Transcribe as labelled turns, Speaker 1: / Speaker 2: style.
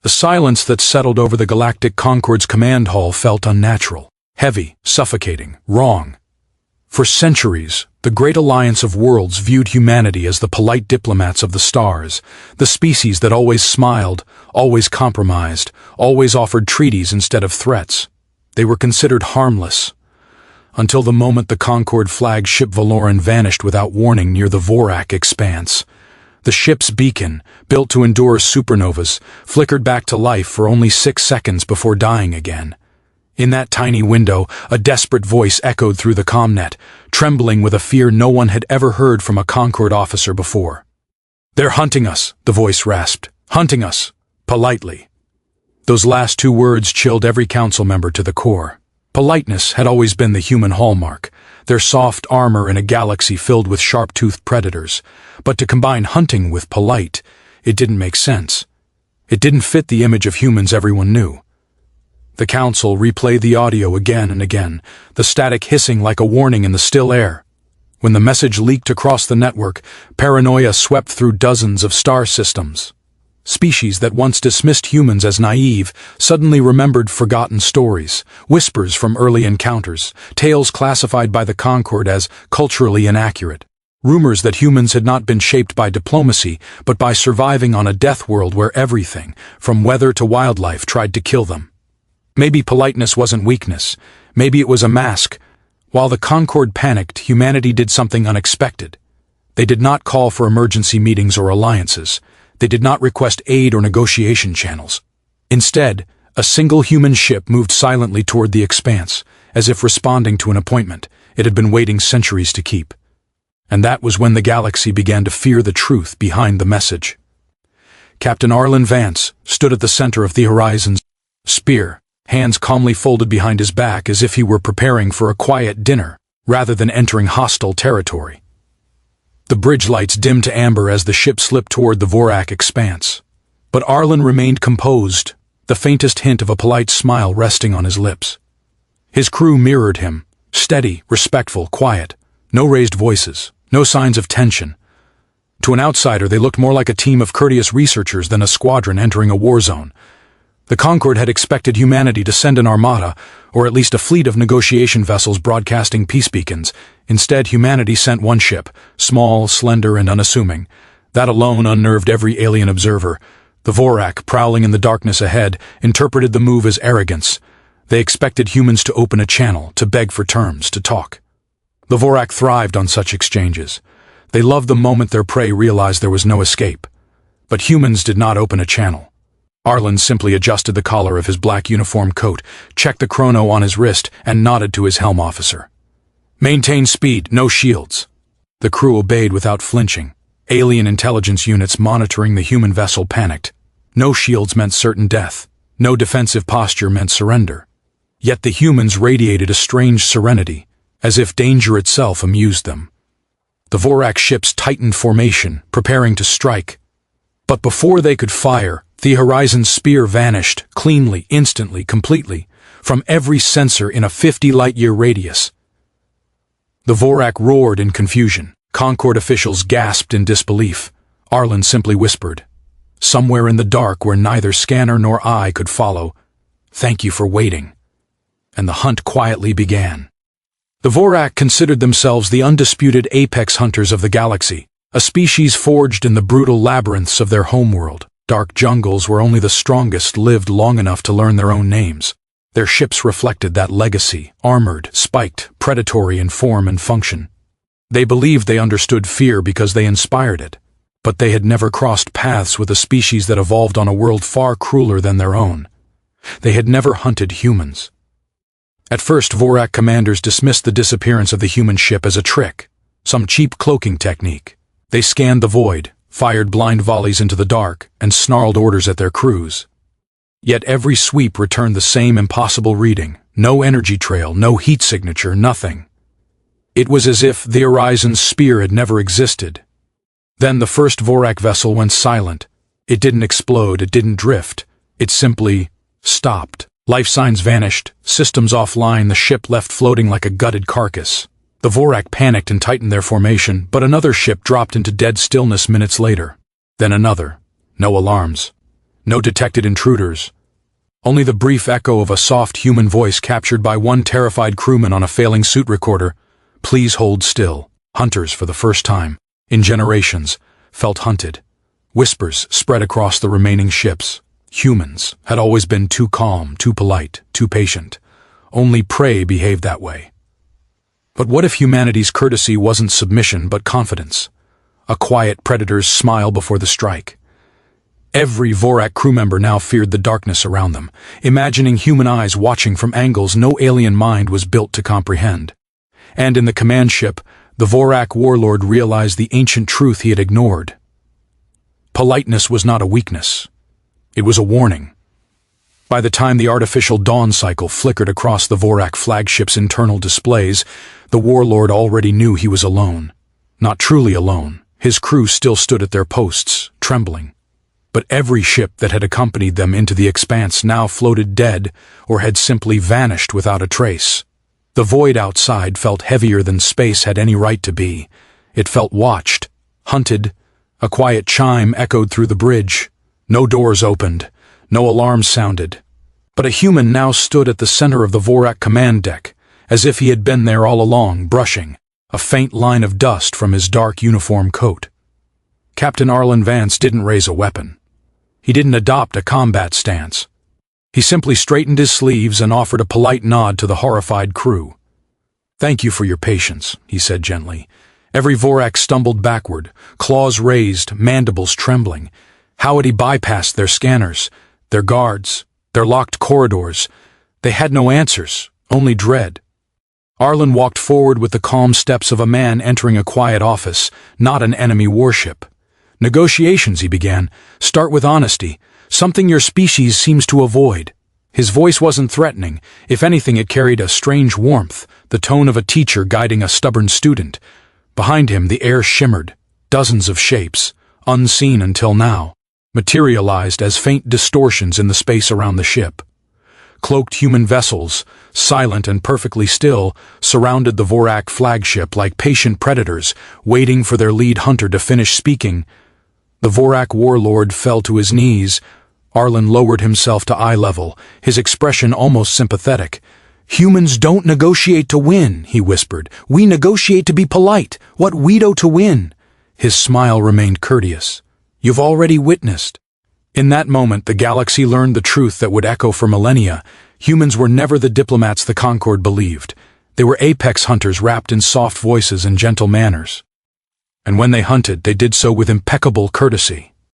Speaker 1: The silence that settled over the Galactic Concord's command hall felt unnatural, heavy, suffocating, wrong. For centuries, the great alliance of worlds viewed humanity as the polite diplomats of the stars, the species that always smiled, always compromised, always offered treaties instead of threats. They were considered harmless, until the moment the Concord flagship Valoran vanished without warning near the Vorak expanse. The ship's beacon, built to endure supernovas, flickered back to life for only 6 seconds before dying again. In that tiny window, a desperate voice echoed through the comnet, trembling with a fear no one had ever heard from a Concord officer before. "They're hunting us," the voice rasped. "Hunting us. Politely." Those last 2 words chilled every council member to the core. Politeness had always been the human hallmark, their soft armor in a galaxy filled with sharp-toothed predators. But to combine hunting with polite, it didn't make sense. It didn't fit the image of humans everyone knew. The council replayed the audio again and again, the static hissing like a warning in the still air. When the message leaked across the network, paranoia swept through dozens of star systems. Species that once dismissed humans as naive suddenly remembered forgotten stories, whispers from early encounters, tales classified by the Concord as culturally inaccurate, rumors that humans had not been shaped by diplomacy but by surviving on a death world where everything, from weather to wildlife, tried to kill them. Maybe politeness wasn't weakness, maybe it was a mask. While the Concord panicked, humanity did something unexpected. They did not call for emergency meetings or alliances. They did not request aid or negotiation channels. Instead, a single human ship moved silently toward the expanse, as if responding to an appointment it had been waiting centuries to keep. And that was when the galaxy began to fear the truth behind the message. Captain Arlen Vance stood at the center of the horizon's spear, hands calmly folded behind his back as if he were preparing for a quiet dinner rather than entering hostile territory. The bridge lights dimmed to amber as the ship slipped toward the Vorak expanse. But Arlen remained composed, the faintest hint of a polite smile resting on his lips. His crew mirrored him, steady, respectful, quiet, no raised voices, no signs of tension. To an outsider, they looked more like a team of courteous researchers than a squadron entering a war zone. The Concord had expected humanity to send an armada, or at least a fleet of negotiation vessels broadcasting peace beacons. Instead, humanity sent one ship, small, slender, and unassuming. That alone unnerved every alien observer. The Vorak, prowling in the darkness ahead, interpreted the move as arrogance. They expected humans to open a channel, to beg for terms, to talk. The Vorak thrived on such exchanges. They loved the moment their prey realized there was no escape. But humans did not open a channel. Arlen simply adjusted the collar of his black uniform coat, checked the chrono on his wrist, and nodded to his helm officer. "Maintain speed, no shields." The crew obeyed without flinching. Alien intelligence units monitoring the human vessel panicked. No shields meant certain death. No defensive posture meant surrender. Yet the humans radiated a strange serenity, as if danger itself amused them. The Vorak ships tightened formation, preparing to strike. But before they could fire, the horizon's spear vanished, cleanly, instantly, completely, from every sensor in a 50-light-year radius. The Vorak roared in confusion. Concord officials gasped in disbelief. Arlen simply whispered, somewhere in the dark where neither scanner nor eye could follow, "Thank you for waiting." And the hunt quietly began. The Vorak considered themselves the undisputed apex hunters of the galaxy, a species forged in the brutal labyrinths of their homeworld. Dark jungles where only the strongest lived long enough to learn their own names. Their ships reflected that legacy, armored, spiked, predatory in form and function. They believed they understood fear because they inspired it, but they had never crossed paths with a species that evolved on a world far crueler than their own. They had never hunted humans. At first, Vorak commanders dismissed the disappearance of the human ship as a trick, some cheap cloaking technique. They scanned the void, fired blind volleys into the dark, and snarled orders at their crews. Yet every sweep returned the same impossible reading. No energy trail, no heat signature, nothing. It was as if the horizon's spear had never existed. Then the first Vorak vessel went silent. It didn't explode, it didn't drift. It simply stopped. Life signs vanished, systems offline, the ship left floating like a gutted carcass. The Vorak panicked and tightened their formation, but another ship dropped into dead stillness minutes later. Then another. No alarms. No detected intruders. Only the brief echo of a soft human voice captured by one terrified crewman on a failing suit recorder. Please hold still. Hunters, for the first time, in generations, felt hunted. Whispers spread across the remaining ships. Humans had always been too calm, too polite, too patient. Only prey behaved that way. But what if humanity's courtesy wasn't submission but confidence? A quiet predator's smile before the strike. Every Vorak crew member now feared the darkness around them, imagining human eyes watching from angles no alien mind was built to comprehend. And in the command ship, the Vorak warlord realized the ancient truth he had ignored. Politeness was not a weakness. It was a warning. By the time the artificial dawn cycle flickered across the Vorak flagship's internal displays, the warlord already knew he was alone. Not truly alone. His crew still stood at their posts, trembling. But every ship that had accompanied them into the expanse now floated dead or had simply vanished without a trace. The void outside felt heavier than space had any right to be. It felt watched, hunted. A quiet chime echoed through the bridge. No doors opened, no alarms sounded. But a human now stood at the center of the Vorak command deck, as if he had been there all along, brushing a faint line of dust from his dark uniform coat. Captain Arlen Vance didn't raise a weapon. He didn't adopt a combat stance. He simply straightened his sleeves and offered a polite nod to the horrified crew. "Thank you for your patience," he said gently. Every Vorak stumbled backward, claws raised, mandibles trembling. How had he bypassed their scanners, their guards, their locked corridors? They had no answers, only dread. Arlen walked forward with the calm steps of a man entering a quiet office, not an enemy warship. "Negotiations," he began. "Start with honesty, something your species seems to avoid." His voice wasn't threatening. If anything, it carried a strange warmth, the tone of a teacher guiding a stubborn student. Behind him, the air shimmered. Dozens of shapes, unseen until now, materialized as faint distortions in the space around the ship. Cloaked human vessels, silent and perfectly still, surrounded the Vorak flagship like patient predators, waiting for their lead hunter to finish speaking. The Vorak warlord fell to his knees. Arlen lowered himself to eye level, his expression almost sympathetic. "Humans don't negotiate to win," he whispered. "We negotiate to be polite. What we do to win." His smile remained courteous. "You've already witnessed." In that moment, the galaxy learned the truth that would echo for millennia. Humans were never the diplomats the Concord believed. They were apex hunters wrapped in soft voices and gentle manners. And when they hunted, they did so with impeccable courtesy.